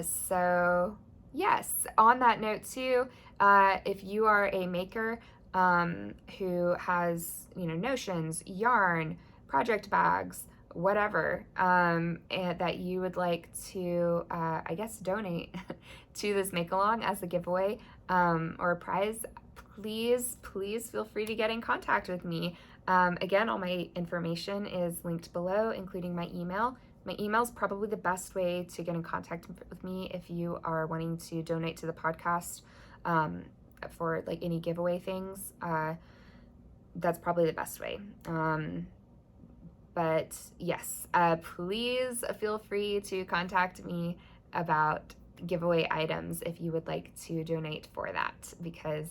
So yes, on that note too, if you are a maker who has, you know, notions, yarn, project bags, whatever, and that you would like to, I guess, donate to this make-along as a giveaway or a prize, please feel free to get in contact with me. Again, all my information is linked below, including my email. My email is probably the best way to get in contact with me if you are wanting to donate to the podcast for like any giveaway things. That's probably the best way. But yes, please feel free to contact me about giveaway items if you would like to donate for that, because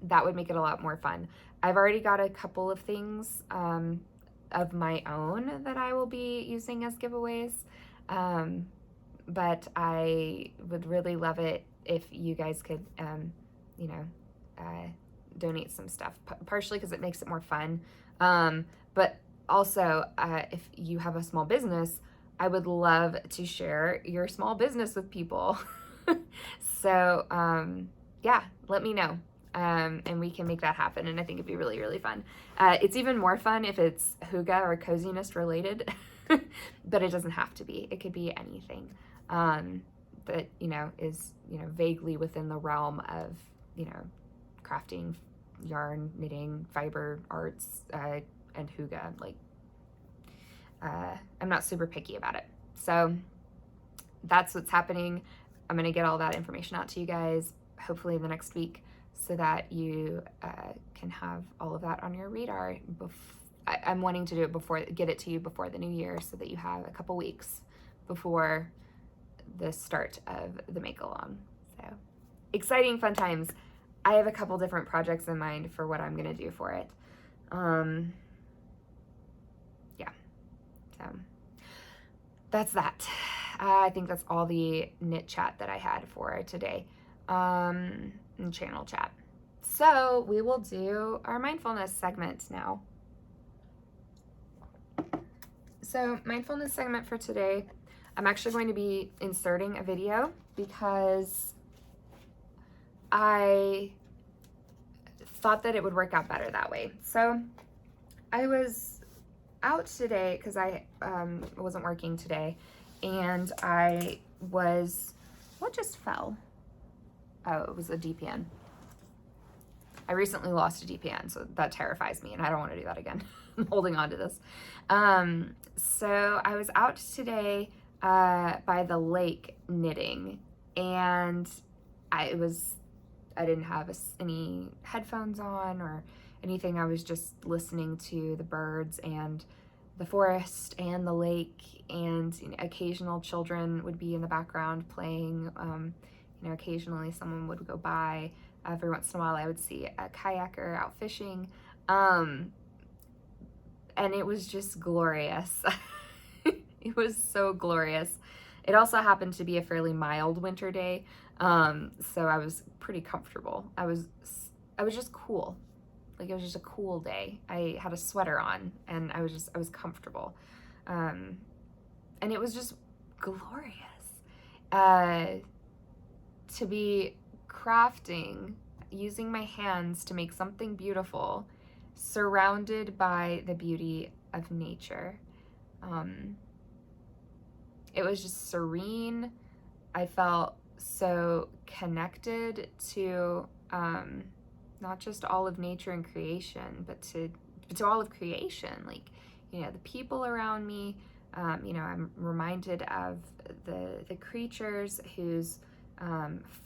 that would make it a lot more fun. I've already got a couple of things of my own that I will be using as giveaways, but I would really love it if you guys could, you know, donate some stuff, partially because it makes it more fun, but also if you have a small business, I would love to share your small business with people. So yeah, let me know. And we can make that happen, and I think it'd be really, really fun. It's even more fun if it's hygge or coziness related, but it doesn't have to be. It could be anything that, you know, is, you know, vaguely within the realm of, you know, crafting, yarn, knitting, fiber arts, and hygge. Like, I'm not super picky about it. So that's what's happening. I'm going to get all that information out to you guys, hopefully in the next week, so that you can have all of that on your radar. I'm wanting to do it get it to you before the new year, so that you have a couple weeks before the start of the make-along. So exciting, fun times. I have a couple different projects in mind for what I'm going to do for it. Yeah, so that's that. I think that's all the knit chat that I had for today. And channel chat. So we will do our mindfulness segment now. So mindfulness segment for today, I'm actually going to be inserting a video because I thought that it would work out better that way. So I was out today because I wasn't working today, and I was, what just fell? Oh, it was a DPN. I recently lost a DPN, so that terrifies me, and I don't want to do that again. I'm holding on to this. So I was out today by the lake knitting, and I didn't have any headphones on, or anything, I was just listening to the birds and the forest and the lake, and occasional children would be in the background playing. Occasionally someone would go by. Every once in a while I would see a kayaker out fishing. And it was just glorious. It was so glorious. It also happened to be a fairly mild winter day, so I was pretty comfortable. I was just cool. Like, it was just a cool day. I had a sweater on, and I was comfortable. And it was just glorious. To be crafting, using my hands to make something beautiful, surrounded by the beauty of nature. It was just serene. I felt so connected to not just all of nature and creation, but to all of creation. Like, the people around me. I'm reminded of the creatures whose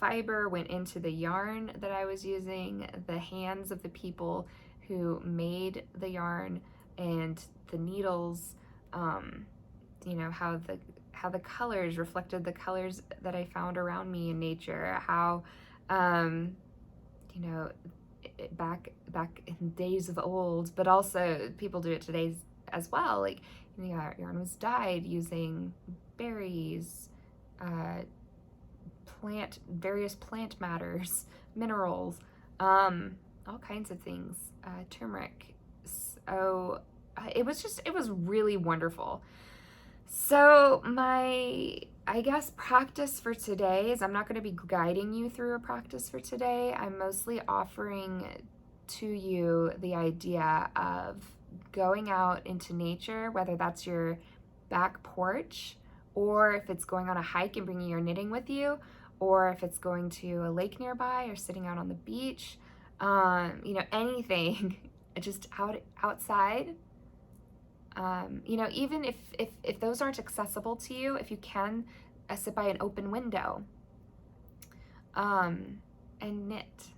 fiber went into the yarn that I was using, the hands of the people who made the yarn, and the needles, how the colors reflected the colors that I found around me in nature, how, back in days of old, but also people do it today as well. Like, yarn was dyed using berries, various plant matters, minerals, all kinds of things, turmeric. So it was really wonderful. So my, I guess, practice for today is, I'm not going to be guiding you through a practice for today. I'm mostly offering to you the idea of going out into nature, whether that's your back porch, or if it's going on a hike and bringing your knitting with you, or if it's going to a lake nearby or sitting out on the beach, anything, just outside. Even if those aren't accessible to you, if you can sit by an open window and knit.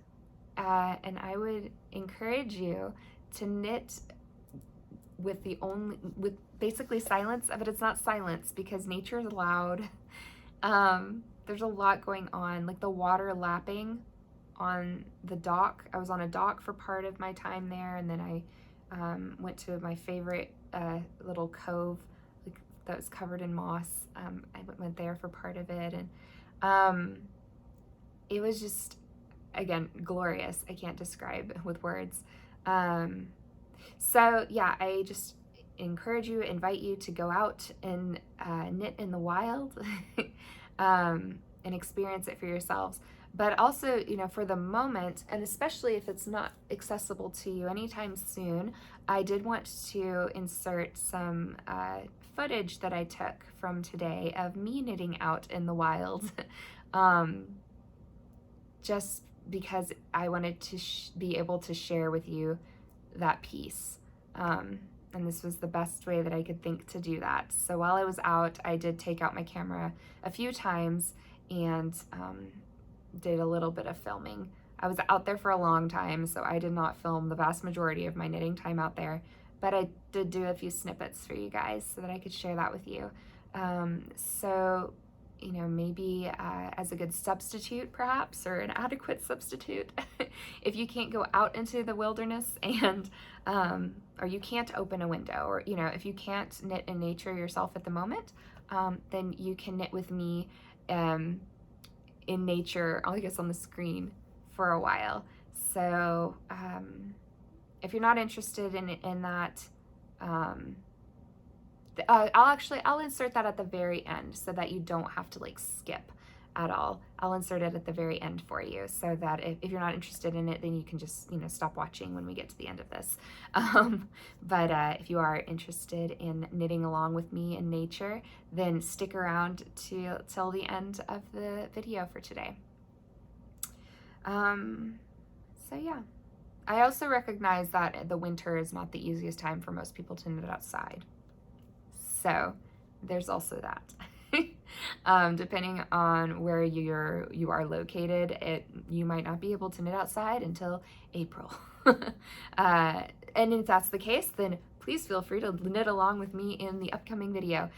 And I would encourage you to knit with basically silence, but it's not silence because nature is loud. There's a lot going on, like the water lapping on the dock. I was on a dock for part of my time there, and then I went to my favorite little cove that was covered in moss. I went there for part of it, and it was just, again, glorious. I can't describe with words. So yeah, I just invite you to go out and knit in the wild and experience it for yourselves. But also, for the moment, and especially if it's not accessible to you anytime soon, I did want to insert some footage that I took from today of me knitting out in the wild, just because I wanted to be able to share with you that piece. And this was the best way that I could think to do that. So while I was out, I did take out my camera a few times and did a little bit of filming. I was out there for a long time, so I did not film the vast majority of my knitting time out there, but I did do a few snippets for you guys so that I could share that with you. So, maybe as a good substitute perhaps, or an adequate substitute, if you can't go out into the wilderness and, or you can't open a window, or, if you can't knit in nature yourself at the moment, then you can knit with me in nature, I guess on the screen for a while. So if you're not interested in that, I'll insert that at the very end so that you don't have to skip at all. I'll insert it at the very end for you so that if you're not interested in it, then you can just, stop watching when we get to the end of this. But if you are interested in knitting along with me in nature, then stick around till the end of the video for today. So yeah, I also recognize that the winter is not the easiest time for most people to knit outside. So there's also that. Depending on where you are located, you might not be able to knit outside until April. And if that's the case, then please feel free to knit along with me in the upcoming video.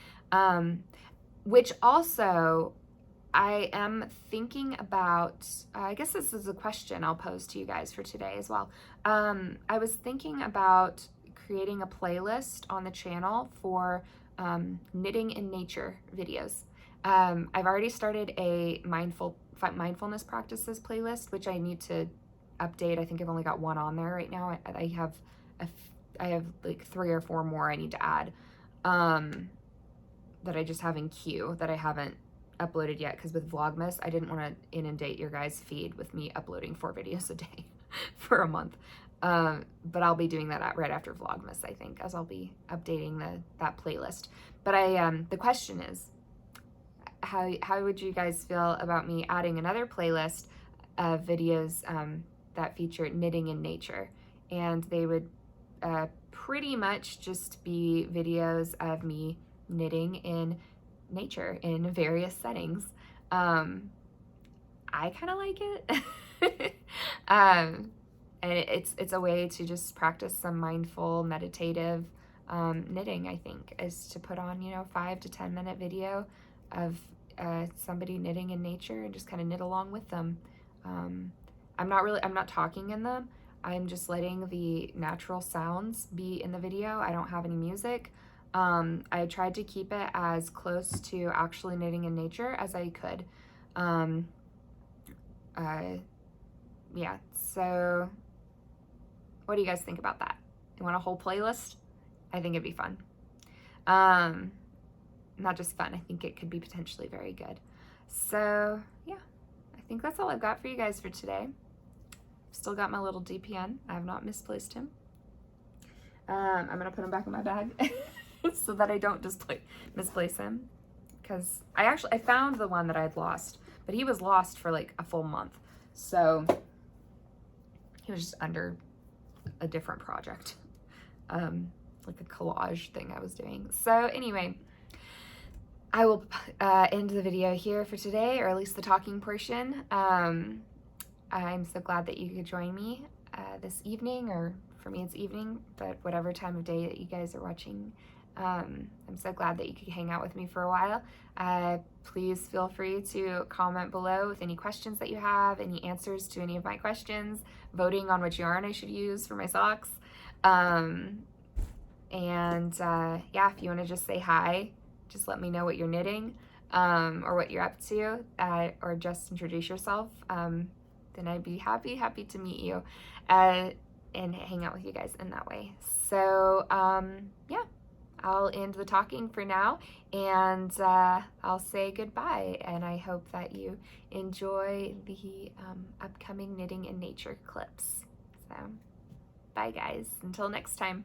Which also, I am thinking about, I guess this is a question I'll pose to you guys for today as well. I was thinking about creating a playlist on the channel for knitting in nature videos. I've already started a mindfulness practices playlist, which I need to update. I think I've only got one on there right now. I have like 3 or 4 more I need to add, that I just have in queue that I haven't uploaded yet, because with Vlogmas I didn't want to inundate your guys' feed with me uploading 4 videos a day for a month. But I'll be doing that right after Vlogmas, I think, as I'll be updating that playlist. But the question is, how would you guys feel about me adding another playlist of videos that feature knitting in nature? And they would pretty much just be videos of me knitting in nature in various settings. I kind of like it. And it's a way to just practice some mindful, meditative knitting, I think, is to put on, 5 to 10 minute video of somebody knitting in nature and just kind of knit along with them. I'm not talking in them. I'm just letting the natural sounds be in the video. I don't have any music. I tried to keep it as close to actually knitting in nature as I could. Yeah, so what do you guys think about that? You want a whole playlist? I think it'd be fun. Not just fun, I think it could be potentially very good. So yeah, I think that's all I've got for you guys for today. Still got my little DPN. I have not misplaced him. I'm gonna put him back in my bag so that I don't just misplace him, because I found the one that I had lost, but he was lost for like a full month, so he was just under a different project, like a collage thing I was doing. So anyway, I will end the video here for today, or at least the talking portion. I'm so glad that you could join me this evening, or for me it's evening, but whatever time of day that you guys are watching. I'm so glad that you could hang out with me for a while. Please feel free to comment below with any questions that you have, any answers to any of my questions, voting on which yarn I should use for my socks. Yeah, if you want to just say hi, just let me know what you're knitting, or what you're up to, or just introduce yourself. Then I'd be happy to meet you and hang out with you guys in that way. So yeah, I'll end the talking for now, and I'll say goodbye, and I hope that you enjoy the upcoming knitting in nature clips. So bye guys, until next time.